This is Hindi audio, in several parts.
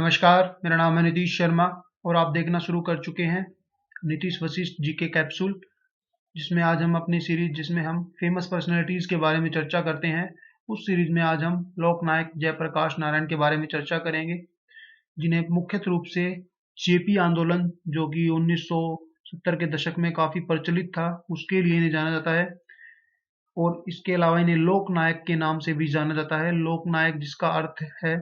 नमस्कार, मेरा नाम है नीतीश शर्मा और आप देखना शुरू कर चुके हैं नीतीश वशिष्ठ जीके कैप्सूल, जिसमें आज हम अपनी सीरीज जिसमें हम फेमस पर्सनैलिटीज के बारे में चर्चा करते हैं। उस सीरीज में आज हम लोकनायक जयप्रकाश नारायण के बारे में चर्चा करेंगे, जिन्हें मुख्य रूप से जेपी आंदोलन, जो कि 1970 के दशक में काफी प्रचलित था, उसके लिए इन्हें जाना जाता है। और इसके अलावा इन्हें लोकनायक के नाम से भी जाना जाता है। लोकनायक जिसका अर्थ है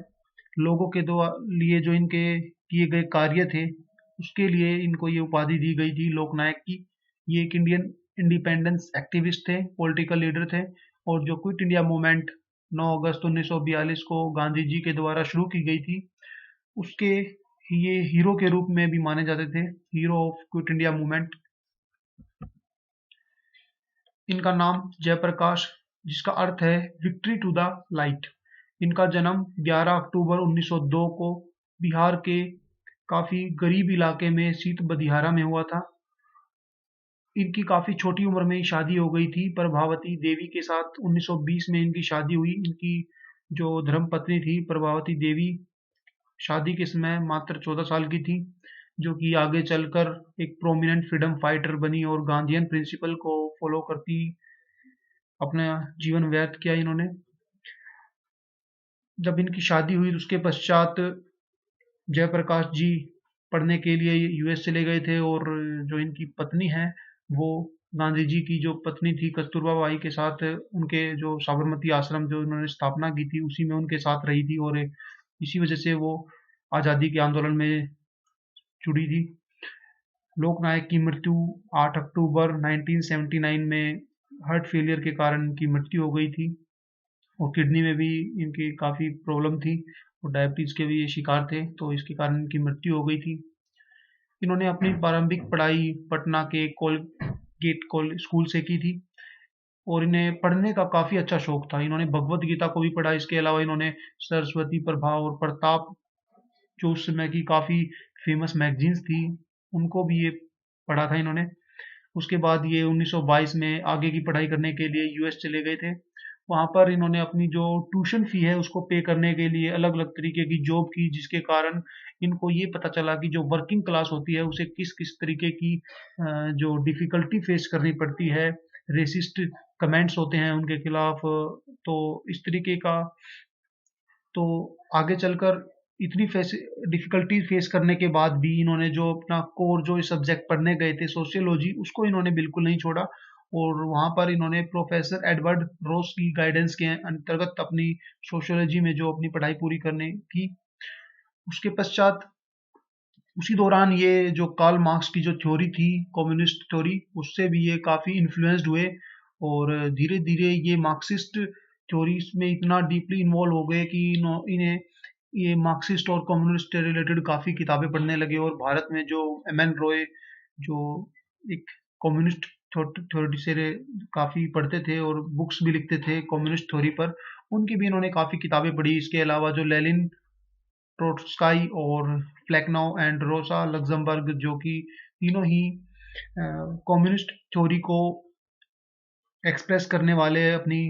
लोगों के दो लिए जो इनके किए गए कार्य थे, उसके लिए इनको ये उपाधि दी गई थी लोकनायक की। ये एक इंडियन इंडिपेंडेंस एक्टिविस्ट थे, पॉलिटिकल लीडर थे, और जो क्विट इंडिया मूवमेंट 9 अगस्त 1942 को गांधी जी के द्वारा शुरू की गई थी, उसके ये हीरो के रूप में भी माने जाते थे, hero of quit India movement. इनका नाम जयप्रकाश, जिसका अर्थ है विक्ट्री टू द लाइट। इनका जन्म 11 अक्टूबर 1902 को बिहार के काफी गरीब इलाके में सीत बदिहारा में हुआ था। इनकी काफी छोटी उम्र में ही शादी हो गई थी प्रभावती देवी के साथ। 1920 में इनकी शादी हुई। इनकी जो धर्मपत्नी थी प्रभावती देवी, शादी के समय मात्र 14 साल की थी, जो कि आगे चलकर एक प्रोमिनेंट फ्रीडम फाइटर बनी और गांधीयन प्रिंसिपल को फॉलो करती अपना जीवन व्यर्थ किया इन्होंने। जब इनकी शादी हुई तो उसके पश्चात जयप्रकाश जी पढ़ने के लिए यूएस चले गए थे, और जो इनकी पत्नी है वो गांधी जी की जो पत्नी थी कस्तूरबा बाई के साथ उनके जो साबरमती आश्रम जो इन्होंने स्थापना की थी उसी में उनके साथ रही थी, और इसी वजह से वो आज़ादी के आंदोलन में जुड़ी थी। लोकनायक की मृत्यु 8 अक्टूबर 1979 में हार्ट फेलियर के कारण इनकी मृत्यु हो गई थी, और किडनी में भी इनकी काफ़ी प्रॉब्लम थी, और डायबिटीज़ के भी ये शिकार थे, तो इसके कारण इनकी मृत्यु हो गई थी। इन्होंने अपनी प्रारंभिक पढ़ाई पटना के कोलगेट स्कूल से की थी, और इन्हें पढ़ने का काफ़ी अच्छा शौक था। इन्होंने भगवत गीता को भी पढ़ा। इसके अलावा इन्होंने सरस्वती प्रभा और प्रताप, जो उस समय की काफ़ी फेमस मैगजीन्स थी, उनको भी ये पढ़ा था इन्होंने। उसके बाद ये 1922 में आगे की पढ़ाई करने के लिए यूएस चले गए थे। वहाँ पर इन्होंने अपनी जो ट्यूशन फी है उसको पे करने के लिए अलग अलग तरीके की जॉब की, जिसके कारण इनको ये पता चला कि जो वर्किंग क्लास होती है उसे किस किस तरीके की जो डिफिकल्टी फेस करनी पड़ती है, रेसिस्ट कमेंट्स होते हैं उनके खिलाफ। तो इस तरीके का, तो आगे चलकर इतनी डिफिकल्टी फेस करने के बाद भी इन्होंने जो अपना कोर जो सब्जेक्ट पढ़ने गए थे सोशियोलॉजी, उसको इन्होंने बिल्कुल नहीं छोड़ा, और वहाँ पर इन्होंने प्रोफेसर एडवर्ड रोस की गाइडेंस के अंतर्गत अपनी सोशियोलॉजी में जो अपनी पढ़ाई पूरी करने की। उसके पश्चात उसी दौरान ये जो कार्ल मार्क्स की जो थ्योरी थी, कम्युनिस्ट थ्योरी, उससे भी ये काफ़ी इन्फ्लुएंस्ड हुए, और धीरे धीरे ये मार्क्सिस्ट थ्योरीज में इतना डीपली इन्वॉल्व हो गए कि इन्हें ये मार्क्सिस्ट और कम्युनिस्ट से रिलेटेड काफ़ी किताबें पढ़ने लगे। और भारत में जो एम एन रॉय, जो एक कम्युनिस्ट थ्योरी से काफ़ी पढ़ते थे और बुक्स भी लिखते थे कम्युनिस्ट थ्योरी पर, उनकी भी इन्होंने काफ़ी किताबें पढ़ी। इसके अलावा जो लेनिन, ट्रोट्स्काई और फ्लेकनोव एंड रोसा लग्जमबर्ग, जो कि तीनों ही कम्युनिस्ट थ्योरी को एक्सप्रेस करने वाले अपनी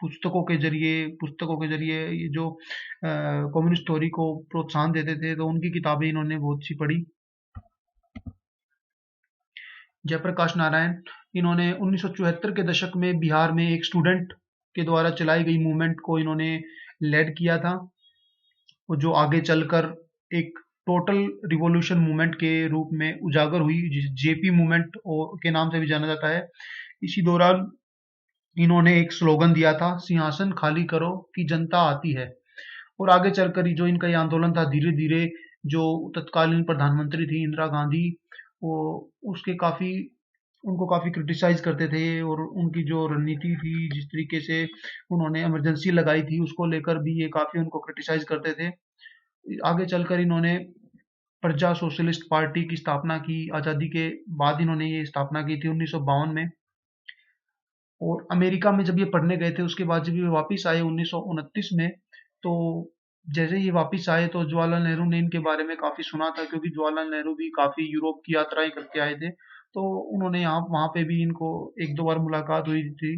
पुस्तकों के जरिए ये जो कम्युनिस्ट थ्योरी को प्रोत्साहन देते थे, तो उनकी किताबें इन्होंने बहुत सी पढ़ी। जयप्रकाश नारायण, इन्होंने 1974 के दशक में बिहार में एक स्टूडेंट के द्वारा चलाई गई मूवमेंट को इन्होंने लेड किया था, और जो आगे चलकर एक टोटल रिवॉल्यूशन मूवमेंट के रूप में उजागर हुई, जिसे जेपी मूवमेंट के नाम से भी जाना जाता है। इसी दौरान इन्होंने एक स्लोगन दिया था, सिंहासन खाली करो कि जनता आती है। और आगे चलकर जो इनका ये आंदोलन था, धीरे धीरे जो तत्कालीन प्रधानमंत्री थी इंदिरा गांधी, वो उसके काफी उनको काफी क्रिटिसाइज करते थे, और उनकी जो रणनीति थी, जिस तरीके से उन्होंने इमरजेंसी लगाई थी, उसको लेकर भी ये काफी उनको क्रिटिसाइज करते थे। आगे चलकर इन्होंने प्रजा सोशलिस्ट पार्टी की स्थापना की। आज़ादी के बाद इन्होंने ये स्थापना की थी 1952 में। और अमेरिका में जब ये पढ़ने गए थे, उसके बाद जब ये वापस आए 1929 में, तो जैसे ये वापस आए तो जवाहरलाल नेहरू ने इनके बारे में काफ़ी सुना था, क्योंकि जवाहरलाल नेहरू भी काफ़ी यूरोप की यात्राएं करके आए थे। तो उन्होंने यहाँ वहाँ पे भी इनको एक दो बार मुलाकात हुई थी।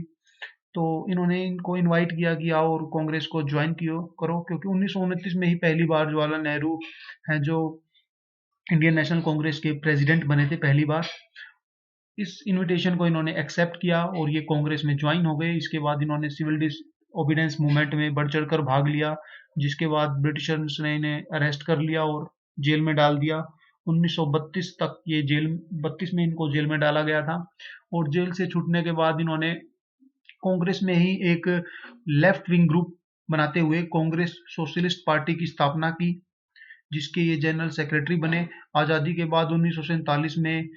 तो इन्होंने इनको इनवाइट किया कि आओ और कांग्रेस को ज्वाइन करो, क्योंकि 1929 में ही पहली बार जवाहरलाल नेहरू हैं जो इंडियन नेशनल कांग्रेस के प्रेसिडेंट बने थे पहली बार। इस इनविटेशन को इन्होंने एक्सेप्ट किया और ये कांग्रेस में ज्वाइन हो गए। इसके बाद इन्होंने सिविल डिसओबीडियंस मूवमेंट में बढ़ चढ़कर भाग लिया, जिसके बाद ब्रिटिशर्स ने इन्हें अरेस्ट कर लिया और जेल में डाल दिया। 1932 तक ये जेल 32 में इनको जेल में डाला गया था, और जेल से छूटने के बाद इन्होंने कांग्रेस में ही एक लेफ्ट विंग ग्रुप बनाते हुए कांग्रेस सोशलिस्ट पार्टी की स्थापना की, जिसके ये जनरल सेक्रेटरी बने। आज़ादी के बाद 1947 में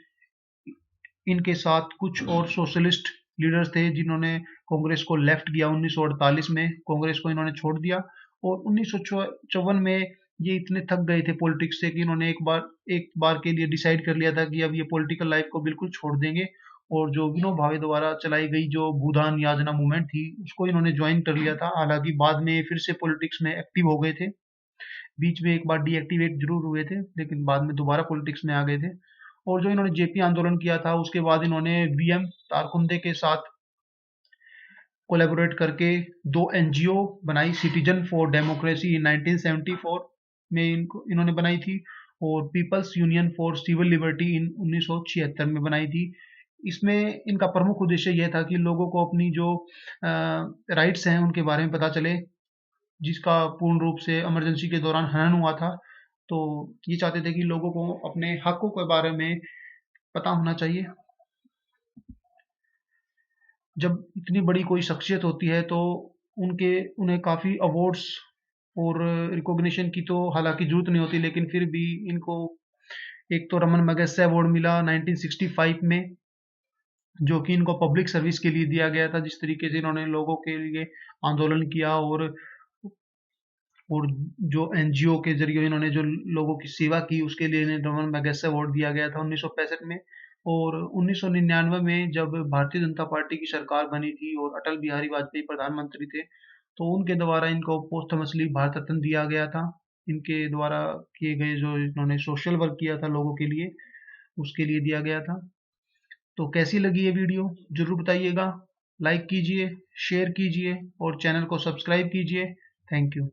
इनके साथ कुछ और सोशलिस्ट लीडर्स थे जिन्होंने कांग्रेस को लेफ्ट किया। 1948 में कांग्रेस को इन्होंने छोड़ दिया, और 1954 में ये इतने थक गए थे पॉलिटिक्स से कि इन्होंने एक बार के लिए डिसाइड कर लिया था कि अब ये पॉलिटिकल लाइफ को बिल्कुल छोड़ देंगे, और जो विनोबा भावे द्वारा चलाई गई जो भूदान याजना मूवमेंट थी उसको इन्होंने ज्वाइन कर लिया था। हालांकि बाद में फिर से पॉलिटिक्स में एक्टिव हो गए थे, बीच में एक बार डीएक्टिवेट जरूर हुए थे, लेकिन बाद में दोबारा पॉलिटिक्स में आ गए थे। और जो इन्होंने जेपी आंदोलन किया था उसके बाद इन्होंने वीएम तारकुंडे के साथ कोलैबोरेट करके दो एनजीओ बनाई। सिटीजन फॉर डेमोक्रेसी इन 1974 में इन्होंने बनाई थी, और people's union for civil liberty in 1976 में बनाई थी। इसमें इनका प्रमुख उद्देश्य यह था कि लोगों को अपनी जो राइट्स हैं उनके बारे में पता चले, जिसका पूर्ण रूप से इमरजेंसी के दौरान हनन हुआ था। तो ये चाहते थे कि लोगों को अपने हकों के बारे में पता होना चाहिए। जब इतनी बड़ी कोई शख्सियत होती है तो उन्हें काफ़ी अवार्ड्स और रिकॉग्निशन की तो हालांकि जरूरत नहीं होती, लेकिन फिर भी इनको एक तो रमन मैगसेसे अवार्ड मिला 1965 में, जो कि इनको पब्लिक सर्विस के लिए दिया गया था। जिस तरीके से इन्होंने लोगों के लिए आंदोलन किया, और जो एनजीओ के जरिए इन्होंने जो लोगों की सेवा की उसके लिए इन्हें रमन मैगसेसे अवार्ड दिया गया था 1965 में। और 1999 में जब भारतीय जनता पार्टी की सरकार बनी थी और अटल बिहारी वाजपेयी प्रधानमंत्री थे, तो उनके द्वारा इनको पोस्टमसली भारत रत्न दिया गया था। इनके द्वारा किए गए जो इन्होंने सोशल वर्क किया था लोगों के लिए, उसके लिए दिया गया था। तो कैसी लगी ये वीडियो जरूर बताइएगा, लाइक कीजिए, शेयर कीजिए और चैनल को सब्सक्राइब कीजिए। Thank you.